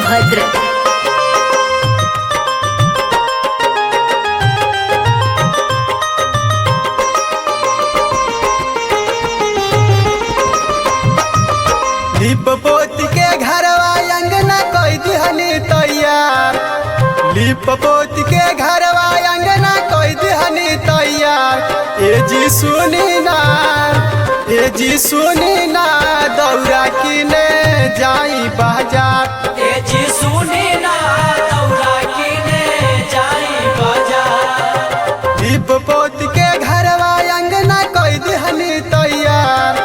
सोनभद्र। लिप पोती के घरवा अंगना कोई दिहनी तैयार। लिप पोती के घरवा अंगना कोई दिहनी तैयार। ए जी सुनी ना, ए जी सुनी ना, दौरा किने जाई बाजार। ए जी सुनी ना, दौरा किने जाई बाजार। लिप पोती के घरवा अंगना कोई दिहनी तैयार।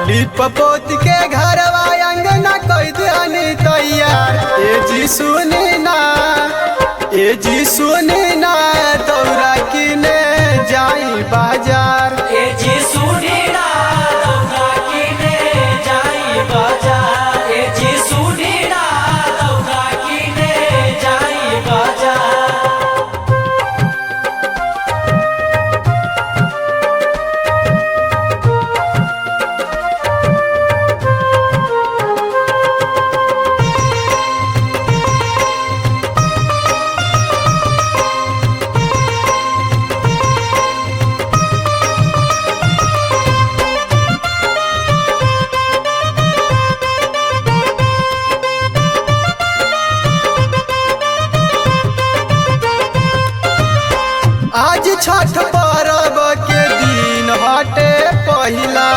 लिप पोती के घरवा अंगना कोई दिहनी तैयार। ए जी सुनी ना, ए जी सुनी ना, दौरा किने जाई बाजार। ए जी सुनी ना, दौरा किने जाई बाजार। ए जी सुनी ना, दौरा किने जाई बाजार। आज छठ पर्व के दिन हटे पहिला,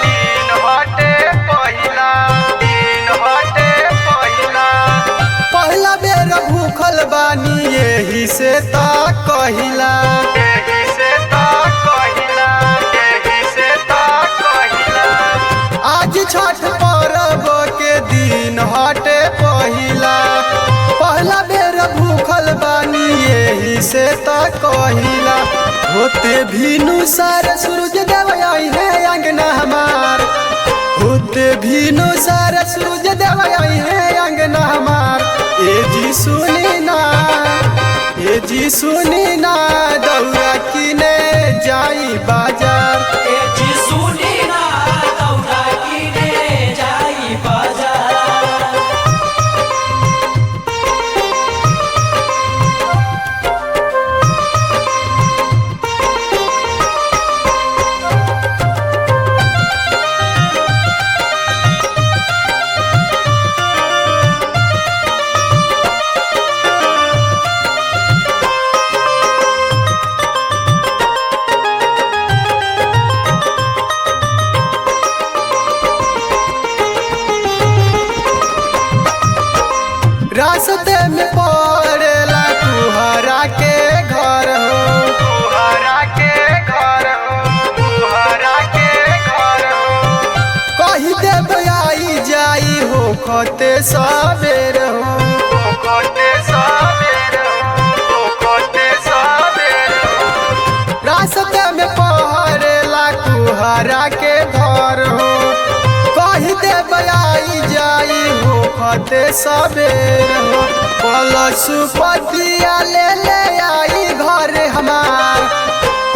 दिन हटे पहिला, दिन हटे पहिला। पहिला बेर भूखल बानी यही से ता कहिला, यही से ता कहिला, यही से ता कहिला। आज छठ पर्व के दिन हटे पहिला। पहला बेर भूखल बानी यही से ता कहिला। होते भीनु सार सूरज देव आई है अंगना हमार। होते भीनु सार सूरज देव आई है अंगना हमार। ए जी सुनी ना, ए जी सुनी ना, दौरा किने जाई बाजार। ए जी सुनी ना, दौरा किने जाई बाजार। रास्ते में पड़ेला तुहरा के घर हो, तुहरा के घर हो, तुहरा के घर हो। कही देव आई जाई हो खते सबेर हो, हो खते सबेर हो, हो खते सबेर हो। रास्ते में पड़ेला तुहरा के घर हो। कही देव आई जाई हो खते सबेर हो। कलशुपतिया ले ले आई घर हमार।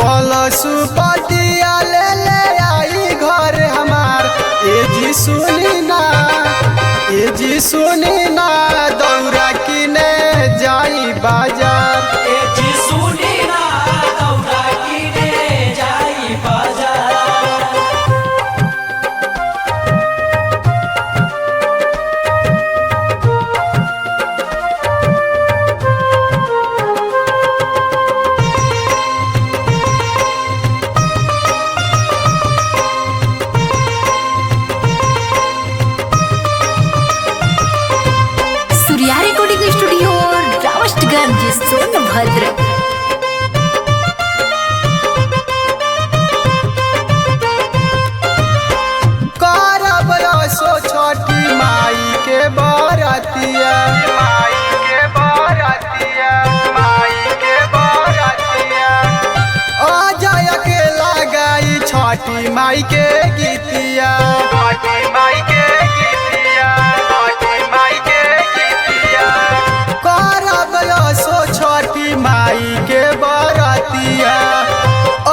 कलशुपतिया ले ले आई घर हमार। ए जी सुनी ना, ए जी सुनी ना, दौरा किने जाई बाजार। ए जी सुनी ना, दौरा किने जाई बाजार। Surya recording studio रावस्टगंज Sonbhadra. करब रसो छठी माई के बरतिया, माई के बरतिया, माई के बरतिया। अजय के लगाई छठी माई के गीतिया, छठी माई के गीतिया, छठी माई के गीतिया। करब रसो छठी माई के बरतिया।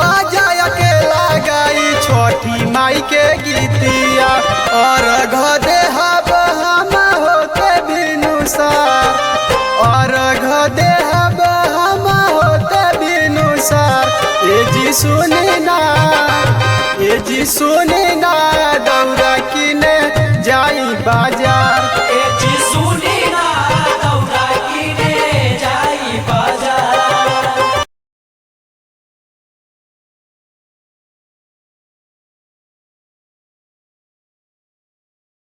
अजय के लगाई छठी माई के गीतिया। और घदे हब हम होके बिनु सा ए जी सुनी ना, ए जी सुनी ना, दौरा किने जाई बाजार।